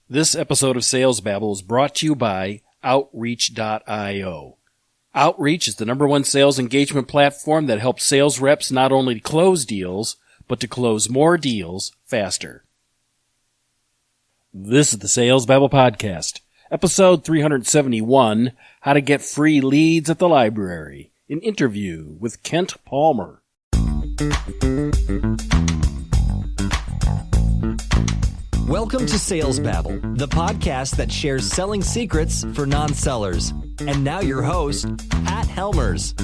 This episode of Sales Babble is brought to you by Outreach.io. Outreach is the #1 sales engagement platform that helps sales reps not only to close deals, but to close more deals faster. This is the Sales Babble Podcast, episode 371, How to Get Free Leads at the Library, an interview with Kent Palmer. Welcome to Sales Babble, the podcast that shares selling secrets for non-sellers. And now your host, Pat Helmers.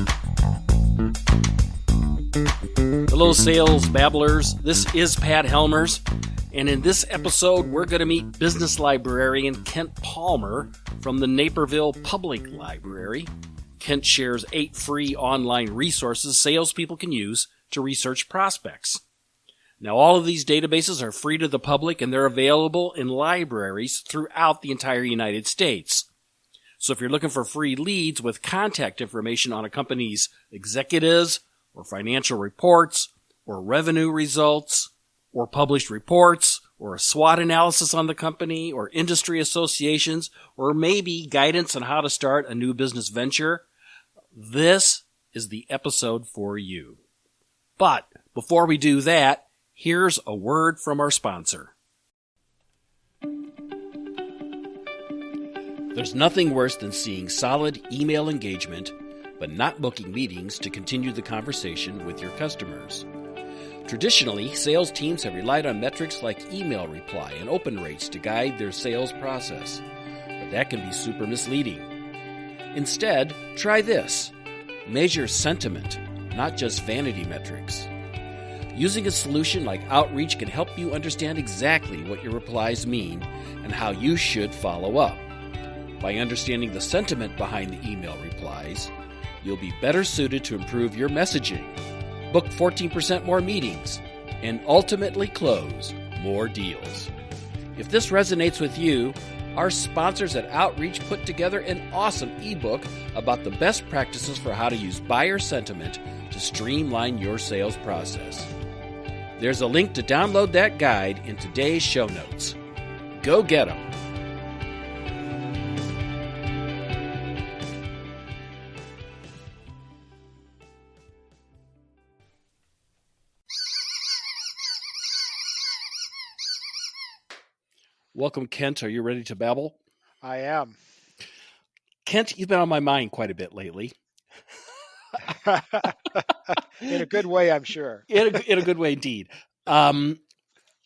Hello, Sales Babblers. This is Pat Helmers. And in this episode, we're going to meet business librarian Kent Palmer from the Naperville Public Library. Kent shares 8 free online resources salespeople can use to research prospects. Now, all of these databases are free to the public, and they're available in libraries throughout the entire United States. So if you're looking for free leads with contact information on a company's executives, or financial reports, or revenue results, or published reports, or a SWOT analysis on the company, or industry associations, or maybe guidance on how to start a new business venture, this is the episode for you. But before we do that, here's a word from our sponsor. There's nothing worse than seeing solid email engagement, but not booking meetings to continue the conversation with your customers. Traditionally, sales teams have relied on metrics like email reply and open rates to guide their sales process, but that can be super misleading. Instead, try this. Measure sentiment, not just vanity metrics. Using a solution like Outreach can help you understand exactly what your replies mean and how you should follow up. By understanding the sentiment behind the email replies, you'll be better suited to improve your messaging, book 14% more meetings, and ultimately close more deals. If this resonates with you, our sponsors at Outreach put together an awesome ebook about the best practices for how to use buyer sentiment to streamline your sales process. There's a link to download that guide in today's show notes. Go get 'em. Welcome, Kent. Are you ready to babble? I am. Kent, you've been on my mind quite a bit lately. In a good way, I'm sure. In a good way, indeed. I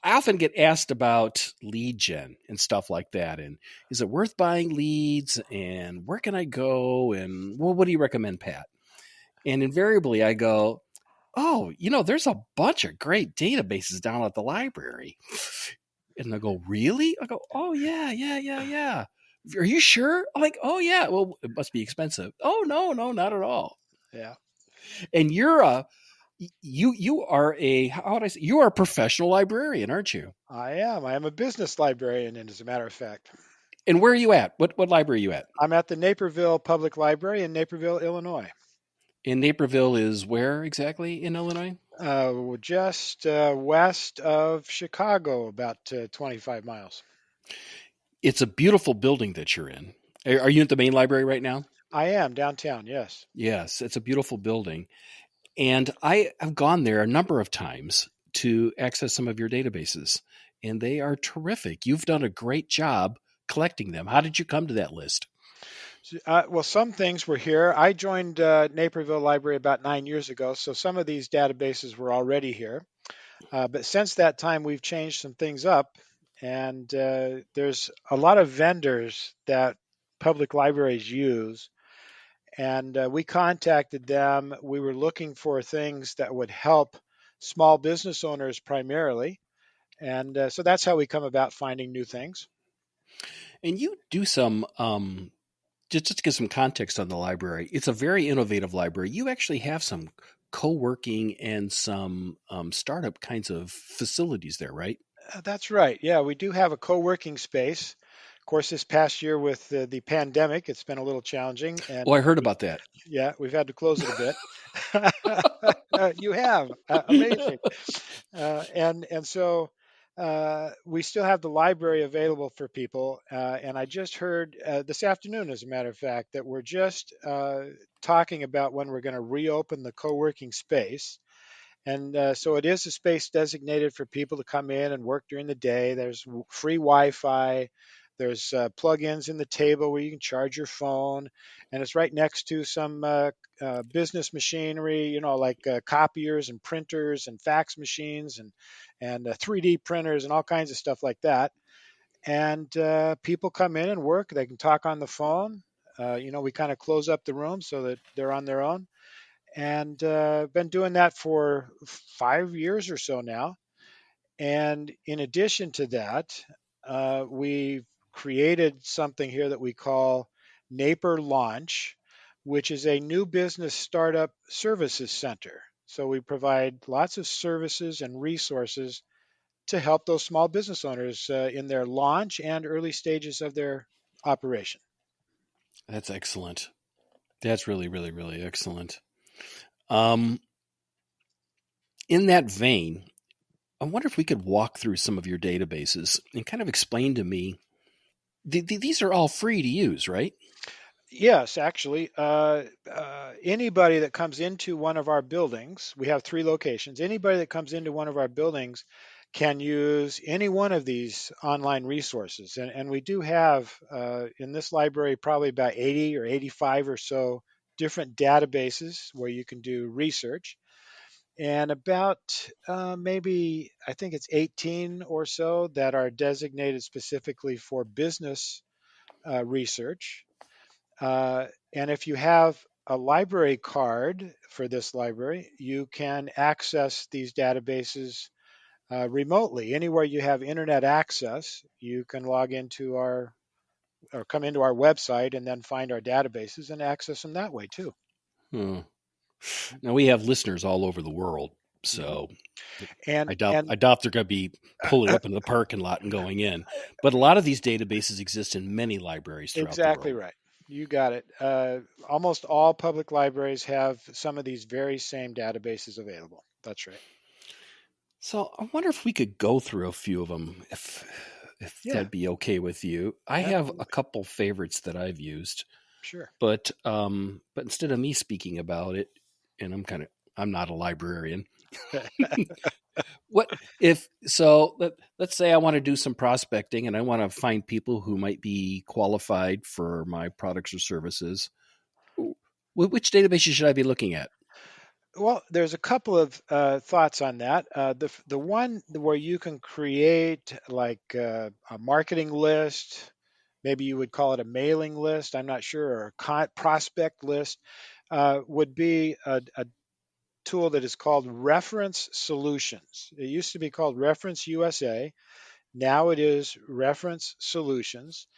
often get asked about lead gen and stuff like that. And is it worth buying leads? And where can I go? And well, what do you recommend, Pat? And invariably I go, oh, there's a bunch of great databases down at the library. And they'll go, really? I go, oh, yeah. Are you sure? I'm like, oh, yeah. Well, it must be expensive. Oh, no, not at all. Yeah. And you are a professional librarian, aren't you? I am. I am a business librarian, and as a matter of fact. And where are you at? What library are you at? I'm at the Naperville Public Library in Naperville, Illinois. And Naperville is where exactly in Illinois? Just west of Chicago, about 25 miles. It's a beautiful building that you're in. Are you at the main library right now? I am, downtown, yes. Yes, it's a beautiful building. And I have gone there a number of times to access some of your databases, and they are terrific. You've done a great job collecting them. How did you come to that list? Well, some things were here. I joined Naperville Library about 9 years ago, so some of these databases were already here. But since that time, we've changed some things up, and there's a lot of vendors that public libraries use. And we contacted them. We were looking for things that would help small business owners primarily. And so that's how we come about finding new things. And you do some, just to give some context on the library, it's a very innovative library. You actually have some co-working and some startup kinds of facilities there, right? That's right. Yeah, we do have a co-working space. Of course, this past year with the pandemic, it's been a little challenging. And I heard about that. Yeah, we've had to close it a bit. You have. Amazing. And so we still have the library available for people. And I just heard this afternoon, as a matter of fact, that we're just talking about when we're going to reopen the co-working space. And so it is a space designated for people to come in and work during the day. There's free Wi-Fi. There's plug-ins in the table where you can charge your phone, and it's right next to some business machinery, like copiers and printers and fax machines and 3D printers and all kinds of stuff like that. And people come in and work. They can talk on the phone. We kind of close up the room so that they're on their own, and been doing that for 5 years or so now. And in addition to that, we've created something here that we call Naper Launch, which is a new business startup services center. So we provide lots of services and resources to help those small business owners in their launch and early stages of their operation. That's excellent. That's really, really, really excellent. Um, in that vein, I wonder if we could walk through some of your databases and kind of explain to me. These are all free to use, right? Yes, actually, anybody that comes into one of our buildings, we have 3 locations. Anybody that comes into one of our buildings can use any one of these online resources. And we do have in this library probably about 80 or 85 or so different databases where you can do research. And about maybe, I think it's 18 or so that are designated specifically for business research. And if you have a library card for this library, you can access these databases remotely. Anywhere you have internet access, you can log into our or come into our website and then find our databases and access them that way too. Hmm. Now we have listeners all over the world, Hmm. so And I and doubt they're going to be pulling up into the parking lot and going in. But a lot of these databases exist in many libraries throughout the exactly world. right. You got it. Almost all public libraries have some of these very same databases available. That's right. So I wonder if we could go through a few of them, if Yeah, that'd be okay with you. I have a absolutely. couple favorites that I've used, Sure. but instead of me speaking about it, and I'm not a librarian. What if so? Let's say I want to do some prospecting and I want to find people who might be qualified for my products or services. Which databases should I be looking at? Well, there's a couple of thoughts on that. The one where you can create like a marketing list, maybe you would call it a mailing list. I'm not sure, or a prospect list, would be a tool that is called Reference Solutions. It used to be called Reference USA. Now it is Reference Solutions.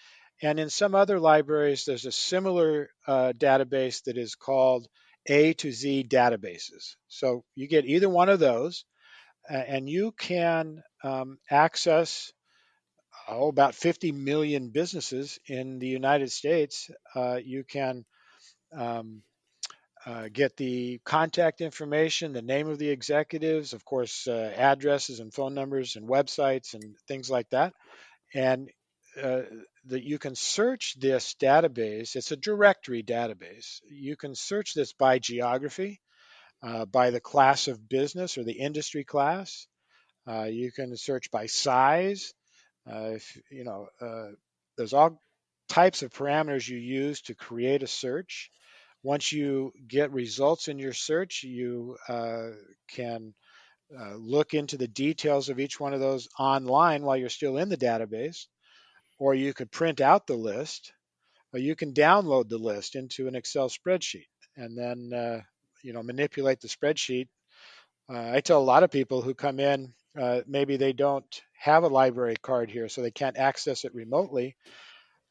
And in some other libraries, there's a similar database that is called A to Z databases. So you get either one of those, and you can access about 50 million businesses in the United States. You can um, get the contact information, the name of the executives, of course, addresses and phone numbers and websites and things like that. And uh, that you can search this database. It's a directory database. You can search this by geography, by the class of business or the industry class. You can search by size. If you know, there's all types of parameters you use to create a search. Once you get results in your search, you can look into the details of each one of those online while you're still in the database, or you could print out the list, or you can download the list into an Excel spreadsheet and then manipulate the spreadsheet. I tell a lot of people who come in, maybe they don't have a library card here, so they can't access it remotely.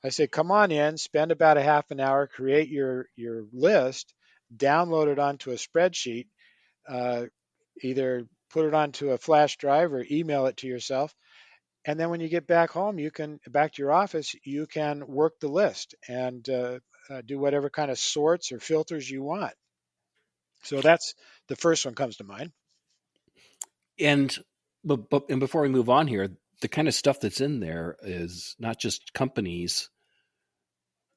I say, come on in, spend about a half an hour, create your list, download it onto a spreadsheet, uh, either put it onto a flash drive or email it to yourself. And then when you get back home, you can back to your office, you can work the list and do whatever kind of sorts or filters you want. So that's the first one comes to mind. And But and before we move on here, the kind of stuff that's in there is not just companies.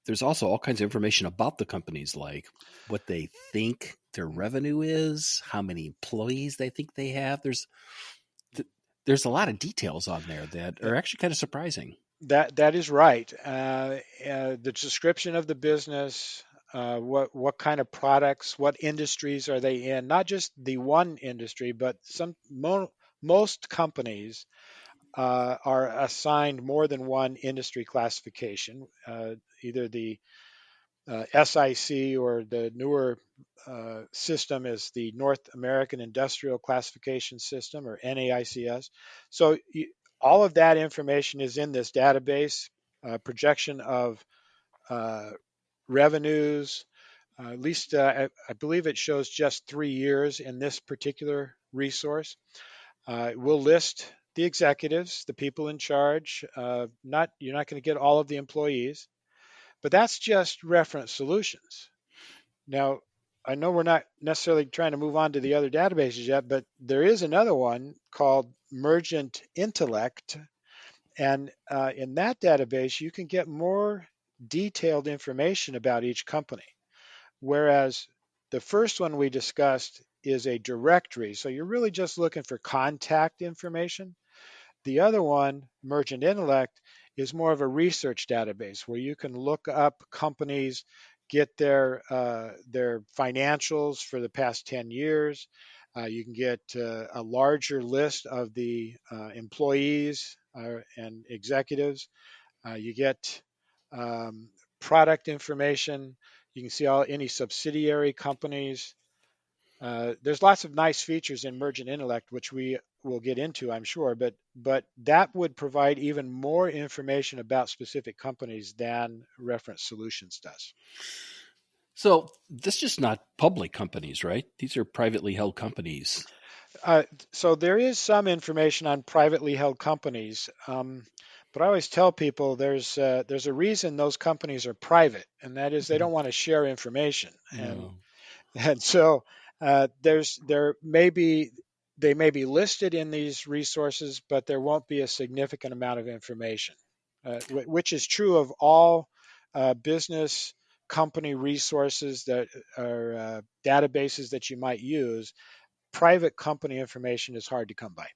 There's also all kinds of information about the companies, like what they think their revenue is, how many employees they think they have. There's a lot of details on there that are actually kind of surprising. That is right. The description of the business, what kind of products, what industries are they in? Not just the one industry, but most companies are assigned more than one industry classification, either the SIC or the newer system is the North American Industrial Classification System, or NAICS. So all of that information is in this database. Projection of uh, revenues, at least I believe it shows just 3 years in this particular resource. We'll list the executives, the people in charge. Not You're not going to get all of the employees, but that's just reference solutions. Now, I know we're not necessarily trying to move on to the other databases yet, but there is another one called Mergent Intellect. And in that database, you can get more detailed information about each company. Whereas the first one we discussed is a directory. So you're really just looking for contact information. The other one, Mergent Intellect, is more of a research database where you can look up companies, get their financials for the past 10 years. You can get a larger list of the employees and executives. You get um, product information. You can see any subsidiary companies. There's lots of nice features in Mergent Intellect, which we will get into, I'm sure, but that would provide even more information about specific companies than Reference Solutions does. So this is just not public companies, right? These are privately held companies. So there is some information on privately held companies, but I always tell people there's a reason those companies are private, and that is they don't want to share information. And No. And so there may be they may be listed in these resources, but there won't be a significant amount of information, which is true of all business company resources that are databases that you might use. Private company information is hard to come by.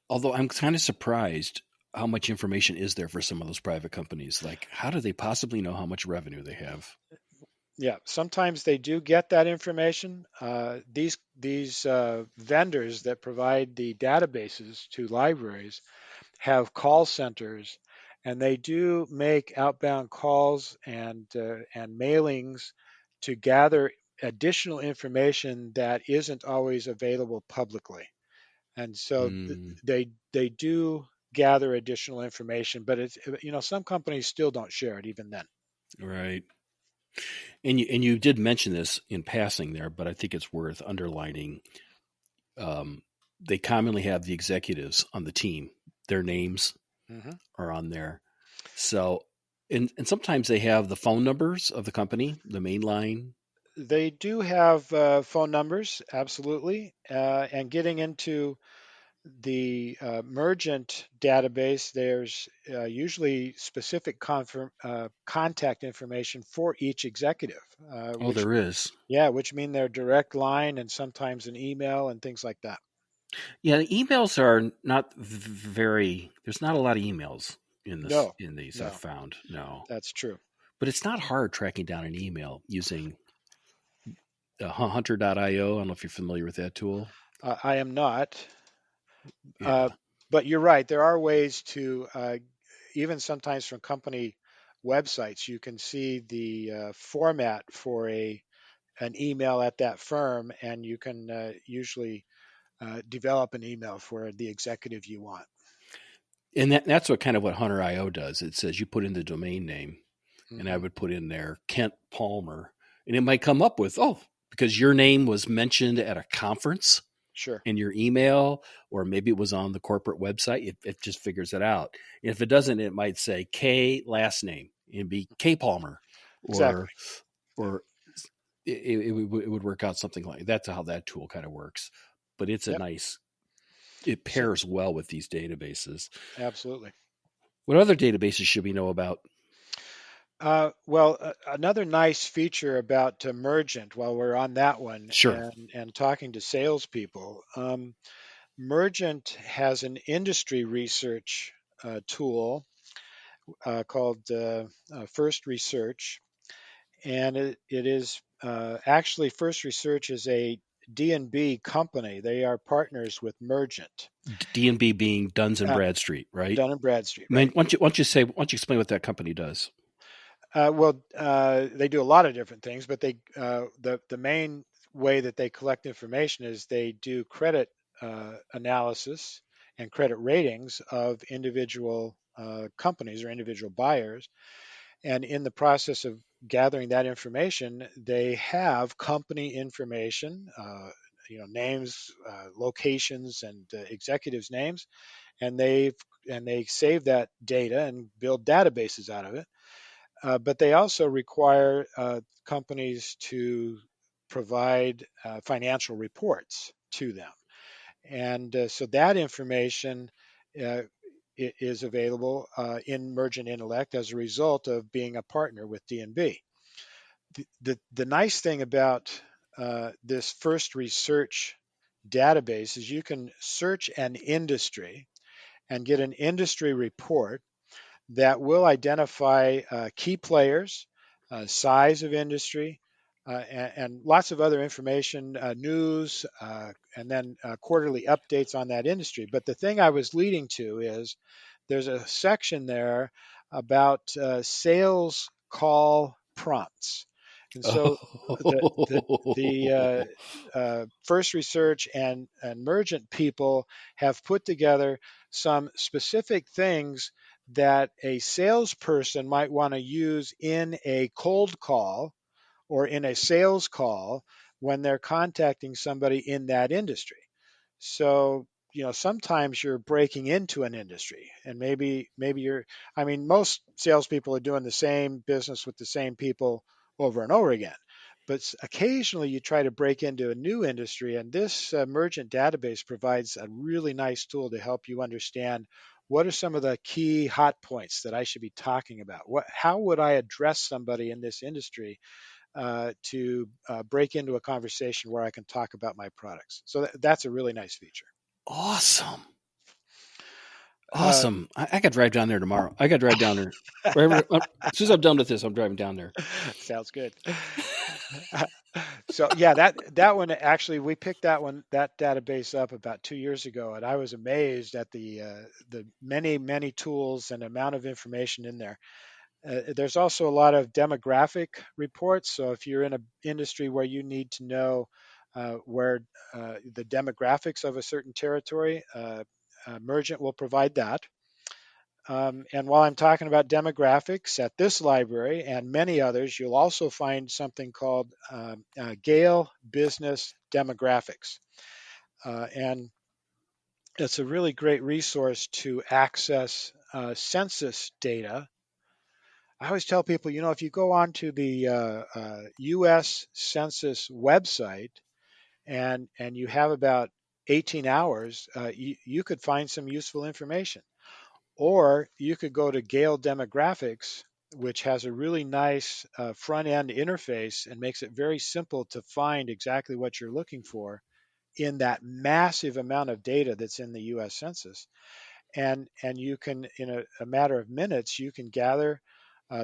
Although I'm kind of surprised how much information is there for some of those private companies. Like, how do they possibly know how much revenue they have? Yeah, sometimes they do get that information. These vendors that provide the databases to libraries have call centers, and they do make outbound calls and mailings to gather additional information that isn't always available publicly. And so Mm, they do gather additional information, but it's some companies still don't share it even then. right. And you did mention this in passing there, but I think it's worth underlining. Um, they commonly have the executives on the team. Their names Hmm. are on there. So, and sometimes they have the phone numbers of the company, the main line. They do have phone numbers, absolutely. And getting into the Mergent database, there's usually specific contact information for each executive, Oh, there is. which mean their direct line and sometimes an email and things like that. Yeah, the emails are not very. There's not a lot of emails No, in these I've no, found. No, that's true. but it's not hard tracking down an email using Hunter.io. I don't know if you're familiar with that tool. I am not, uh, Yeah. but you're right. There are ways to even sometimes from company websites, you can see the format for an email at that firm, and you can usually develop an email for the executive you want. And that's what Hunter.io does. It says you put in the domain name, and I Hmm. would put in there Kent Palmer, and it might come up with, because your name was mentioned at a conference Sure, in your email, or maybe it was on the corporate website. It just figures it out. And if it doesn't, it might say K last name and be K Palmer, exactly. or Yeah. or it would work out something like that's how that tool kind of works. But it's a Yep. nice. It So, pairs well with these databases. absolutely. What other databases should we know about? Another nice feature about Mergent, while we're on that one Sure. and talking to salespeople, Mergent has an industry research tool called First Research, and it is actually First Research is a D&B company. They are partners with Mergent, D&B being Duns and uh, Bradstreet, right? Dun and Bradstreet, I mean, right? why don't you explain what that company does? They do a lot of different things, but the main way that they collect information is they do credit analysis and credit ratings of individual companies or individual buyers. And in the process of gathering that information, they have company information, names, locations, and executives' names, and they save that data and build databases out of it. But they also require companies to provide financial reports to them. And so that information uh, is available in Mergent Intellect as a result of being a partner with D&B. The nice thing about this First Research database is you can search an industry and get an industry report that will identify key players, size of industry, and lots of other information, news, and then quarterly updates on that industry. But the thing I was leading to is there's a section there about sales call prompts. And so the First Research and Mergent people have put together some specific things that a salesperson might want to use in a cold call or in a sales call when they're contacting somebody in that industry. So, sometimes you're breaking into an industry and maybe I mean, most salespeople are doing the same business with the same people over and over again. But occasionally you try to break into a new industry, and this Mergent database provides a really nice tool to help you understand what are some of the key hot points that I should be talking about. How would I address somebody in this industry to break into a conversation where I can talk about my products. So that's a really nice feature. Awesome. Uh, Awesome. I got to drive down there tomorrow. I got to drive down there. As soon as I'm done with this, I'm driving down there. Sounds good. So yeah, that one actually we picked that database up about 2 years ago, and I was amazed at the many tools and amount of information in there. There's also a lot of demographic reports. So if you're in an industry where you need to know where the demographics of a certain territory, Mergent will provide that. And while I'm talking about demographics at this library and many others, you'll also find something called Gale Business Demographics. And it's a really great resource to access census data. I always tell people, if you go onto the U.S. Census website and you have about 18 hours, you could find some useful information. Or you could go to Gale Demographics, which has a really nice front end interface and makes it very simple to find exactly what you're looking for in that massive amount of data that's in the US Census. And you can, in a matter of minutes, you can gather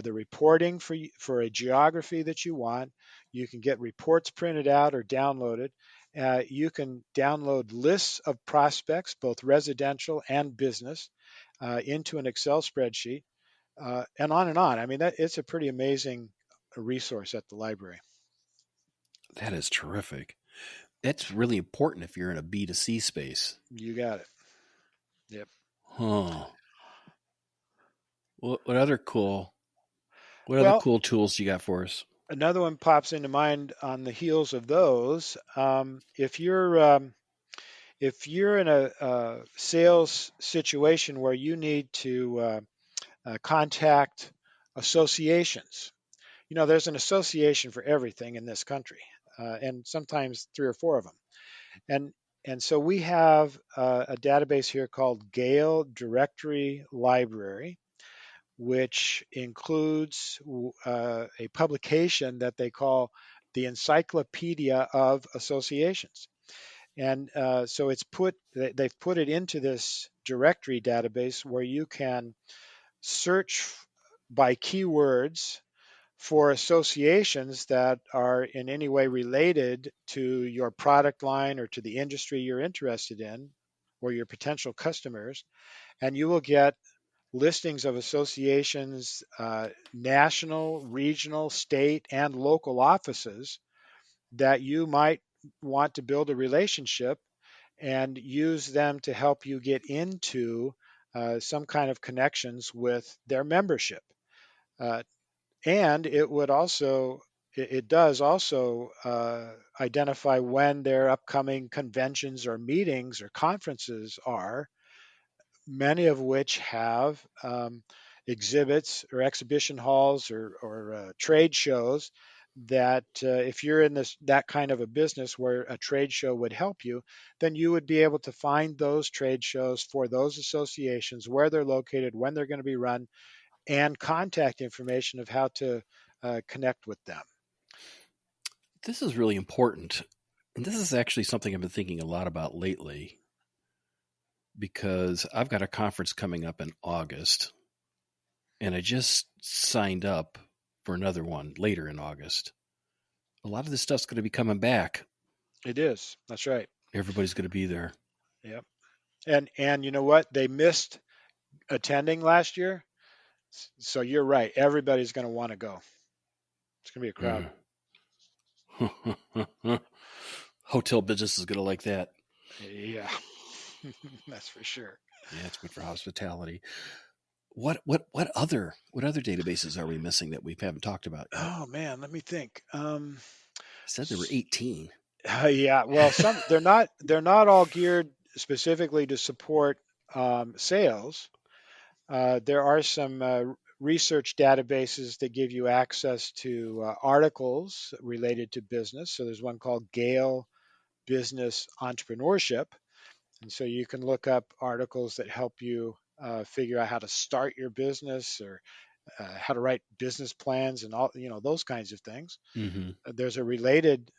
the reporting for a geography that you want. You can get reports printed out or downloaded. You can download lists of prospects, both residential and business, into an Excel spreadsheet, and on and on. I mean, it's a pretty amazing resource at the library. That is terrific. That's really important if you're in a B2C space. You got it. Yep. Huh. What other cool Well, tools you got for us? another one pops into mind on the heels of those. If you're in a sales situation where you need to contact associations, there's an association for everything in this country, and sometimes three or four of them. And And so we have a database here called Gale Directory Library, which includes a publication that they call the Encyclopedia of Associations. And so they've put it into this directory database where you can search by keywords for associations that are in any way related to your product line or to the industry you're interested in or your potential customers. And you will get listings of associations, national, regional, state, and local offices that you might want to build a relationship and use them to help you get into some kind of connections with their membership. Uh, and it does also identify when their upcoming conventions or meetings or conferences are, many of which have exhibits or exhibition halls or trade shows that if you're in that kind of a business where a trade show would help you, then you would be able to find those trade shows for those associations, where they're located, when they're going to be run, and contact information of how to connect with them. This is really important. And this is actually something I've been thinking a lot about lately, because I've got a conference coming up in August, and I just signed up for another one later in August. A lot of this stuff's going to be coming back. It is. That's right. Everybody's going to be there. Yep. And you know what? They missed attending last year. So you're right. Everybody's going to want to go. It's going to be a crowd. Hotel business is going to like that. Yeah, that's for sure. Yeah, it's good for hospitality. What other databases are we missing that we haven't talked about yet? Oh man, let me think. I said there were 18. Yeah, well, they're not all geared specifically to support sales. There are some research databases that give you access to articles related to business. So there's one called Gale Business Entrepreneurship, and so you can look up articles that help you figure out how to start your business or how to write business plans and all those kinds of things. Mm-hmm. There's a related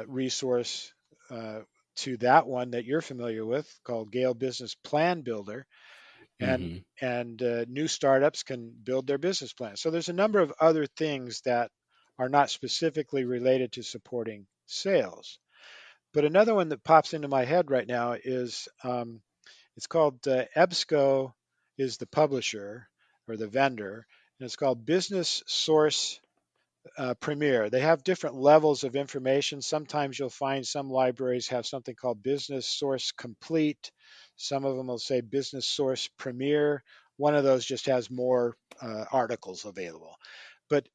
resource to that one that you're familiar with called Gale Business Plan Builder, and Mm-hmm. new startups can build their business plan. So there's a number of other things that are not specifically related to supporting sales. But another one that pops into my head right now is it's called EBSCO is the publisher or the vendor, and it's called Business Source Premier. They have different levels of information. Sometimes you'll find some libraries have something called Business Source Complete. Some of them will say Business Source Premier. One of those just has more articles available. But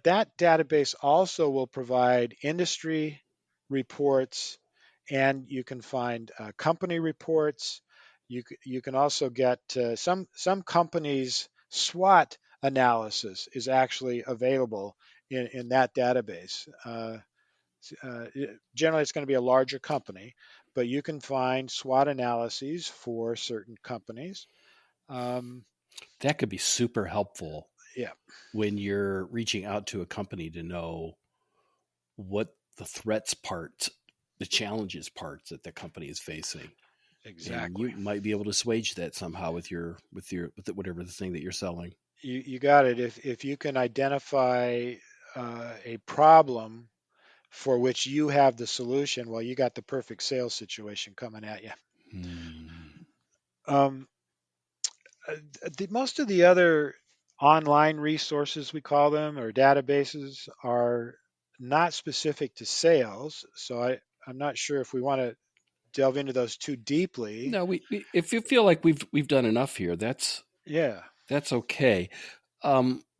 that database also will provide industry reports, and you can find company reports. You can also get some companies' SWOT analysis is actually available in that database. Generally, it's going to be a larger company, but you can find SWOT analyses for certain companies. That could be super helpful Yeah, when you're reaching out to a company to know what the threats part, the challenges parts that the company is facing. exactly. And you might be able to assuage that somehow with whatever the thing that you're selling. You got it. If you can identify a problem for which you have the solution, well, you got the perfect sales situation coming at you. Um, Most of the other online resources, we call them, or databases, are not specific to sales. So I'm not sure if we want to delve into those too deeply. No, we if you feel like we've done enough here, that's Yeah. okay.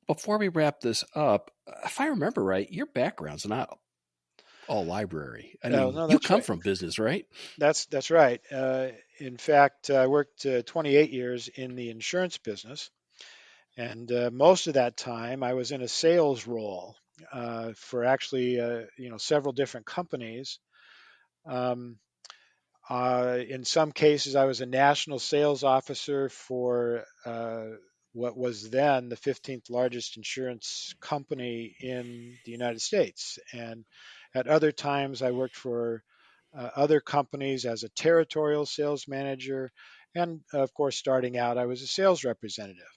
Before we wrap this up, if I remember right, your background's not all library. I Oh, mean, no, you that's come right. from business, right? That's right. In fact, I worked 28 years in the insurance business, and most of that time I was in a sales role for actually several different companies. Um, In some cases, I was a national sales officer for what was then the 15th largest insurance company in the United States. And at other times, I worked for other companies as a territorial sales manager. And of course, starting out, I was a sales representative.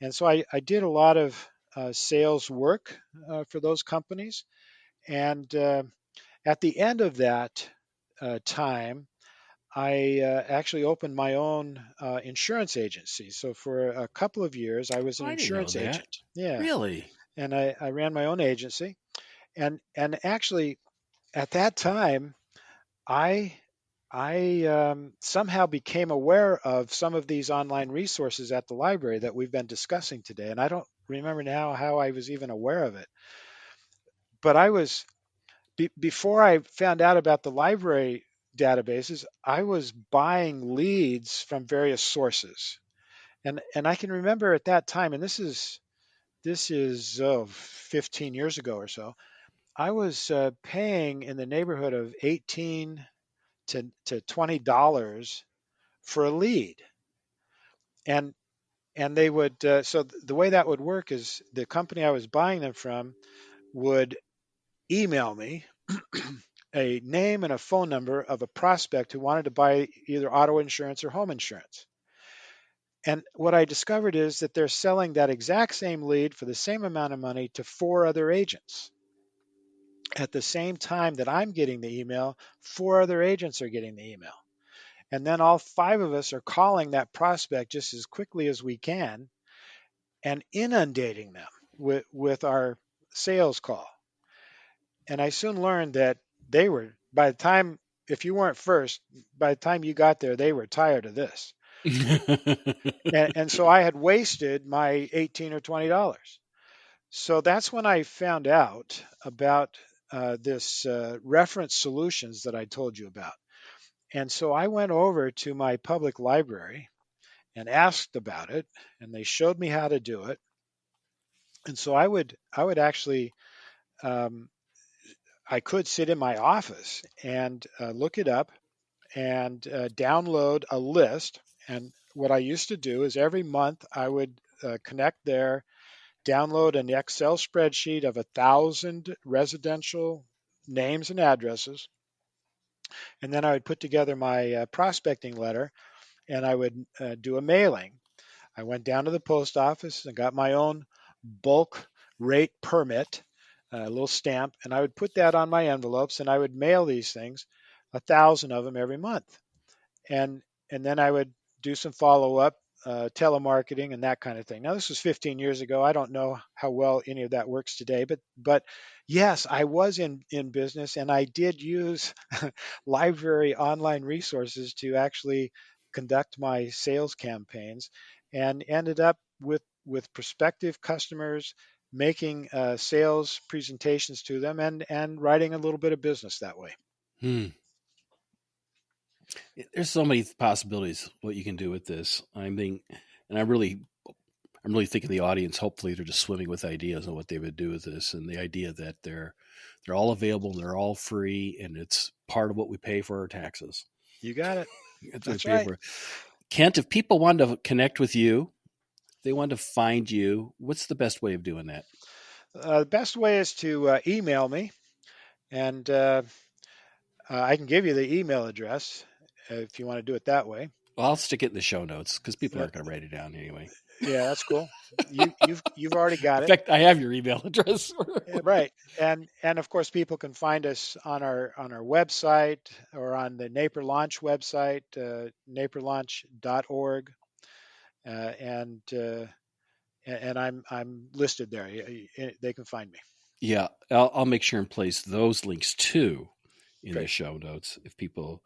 And so I did a lot of sales work for those companies. And at the end of that time, I actually opened my own insurance agency. So for a couple of years, I was Oh, an I didn't know insurance that. agent. Yeah, Really? and I ran my own agency. And actually, at that time, I I somehow became aware of some of these online resources at the library that we've been discussing today, and I don't remember now how I was even aware of it. But I was before I found out about the library databases, I was buying leads from various sources. And I can remember at that time, and this is 15 years ago or so, I was paying in the neighborhood of 18 to $20 for a lead. And they would so the way that would work is the company I was buying them from would email me a name and a phone number of a prospect who wanted to buy either auto insurance or home insurance. And what I discovered is that they're selling that exact same lead for the same amount of money to four other agents. At the same time that I'm getting the email, four other agents are getting the email. And then all five of us are calling that prospect just as quickly as we can and inundating them with our sales call. And I soon learned that they were, by the time, if you weren't first, by the time you got there, they were tired of this. And so I had wasted my 18 or $20. So that's when I found out about this reference solutions that I told you about. And so I went over to my public library and asked about it, and they showed me how to do it. And so I would actually um, I could sit in my office and look it up and download a list. And what I used to do is every month I would connect there, download an Excel spreadsheet of 1,000 residential names and addresses, and then I would put together my prospecting letter and I would do a mailing. I went down to the post office and got my own bulk rate permit, a little stamp, and I would put that on my envelopes and I would mail these things, 1,000 of them every month. And then I would do some follow up, telemarketing and that kind of thing. Now this was 15 years ago. I don't know how well any of that works today, but yes, I was in business and I did use library online resources to actually conduct my sales campaigns, and ended up with prospective customers, making sales presentations to them and writing a little bit of business that way. Hmm. There's so many possibilities what you can do with this. I mean, and I'm really thinking the audience. Hopefully, they're just swimming with ideas on what they would do with this, and the idea that they're all available and they're all free, and it's part of what we pay for our taxes. You got it. That's what we That's pay right. for. Kent, if people want to connect with you, they want to find you, what's the best way of doing that? The best way is to email me, and I can give you the email address if you want to do it that way. Well, I'll stick it in the show notes because people Uh, aren't going to write it down anyway. yeah, that's cool. You've already got In it. fact, I have your email address. Right. And of course people can find us on our website or on the Naper Launch website, naperlaunch.org, uh, and uh, and I'm listed there. They can find me. Yeah, I'll make sure and place those links too in the Great. show notes. If people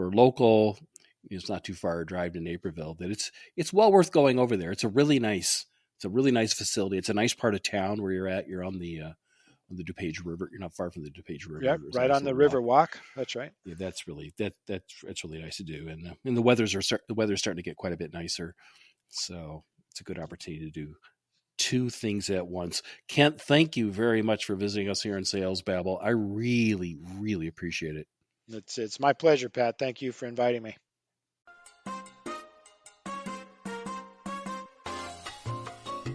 are local, it's not too far a drive to Naperville. That it's well worth going over there. It's a really nice facility. It's a nice part of town where you're at. You're on the DuPage River. You're not far from the DuPage River. Yep. There's a Right nice on the little walk. River Walk. That's right. Yeah, that's really that's really nice to do. And the weather's starting to get quite a bit nicer, so it's a good opportunity to do two things at once. Kent, thank you very much for visiting us here in Sales Babble. I really, really appreciate it. It's my pleasure, Pat. Thank you for inviting me.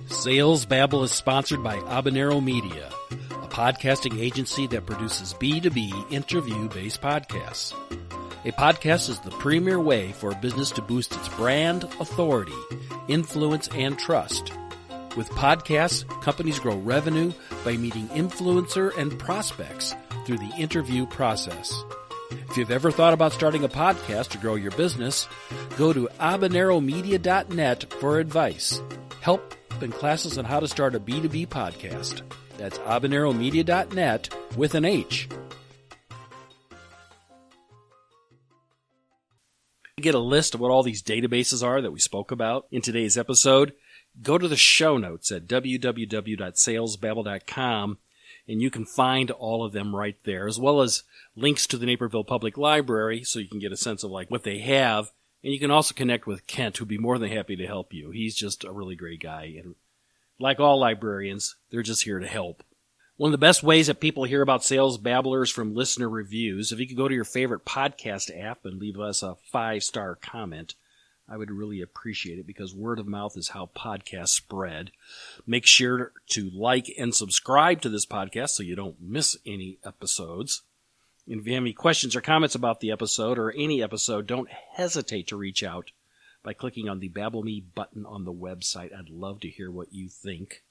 Sales Babble is sponsored by Habanero Media, a podcasting agency that produces B2B interview-based podcasts. A podcast is the premier way for a business to boost its brand, authority, influence, and trust. With podcasts, companies grow revenue by meeting influencer and prospects through the interview process. If you've ever thought about starting a podcast to grow your business, go to habaneromedia.net for advice, help, and classes on how to start a B2B podcast. That's habaneromedia.net with an H. To get a list of what all these databases are that we spoke about in today's episode, go to the show notes at www.salesbabble.com, and you can find all of them right there, as well as links to the Naperville Public Library so you can get a sense of like what they have. And you can also connect with Kent, who'd be more than happy to help you. He's just a really great guy. And like all librarians, they're just here to help. One of the best ways that people hear about Sales Babblers from listener reviews, if you could go to your favorite podcast app and leave us a 5-star comment, I would really appreciate it because word of mouth is how podcasts spread. Make sure to like and subscribe to this podcast so you don't miss any episodes. And if you have any questions or comments about the episode or any episode, don't hesitate to reach out by clicking on the Babble Me button on the website. I'd love to hear what you think.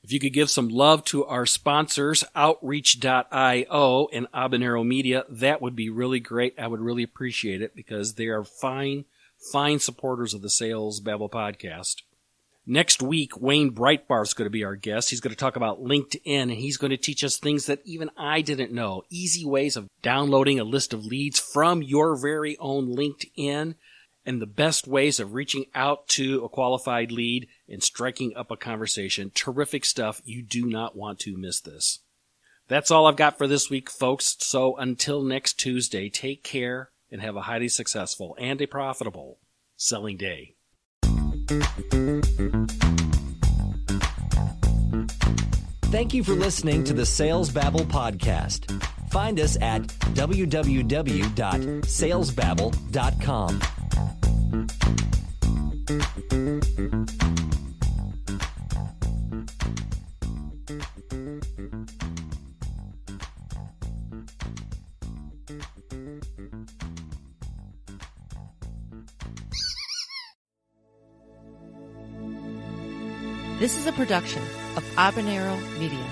If you could give some love to our sponsors, Outreach.io and Habanero Media, that would be really great. I would really appreciate it because they are fine supporters of the Sales Babble podcast. Next week, Wayne Breitbart is going to be our guest. He's going to talk about LinkedIn, and he's going to teach us things that even I didn't know. Easy ways of downloading a list of leads from your very own LinkedIn, and the best ways of reaching out to a qualified lead and striking up a conversation. Terrific stuff. You do not want to miss this. That's all I've got for this week, folks. So until next Tuesday, take care and have a highly successful and a profitable selling day. Thank you for listening to the Sales Babble podcast. Find us at www.salesbabble.com. This is a production of Habanero Media.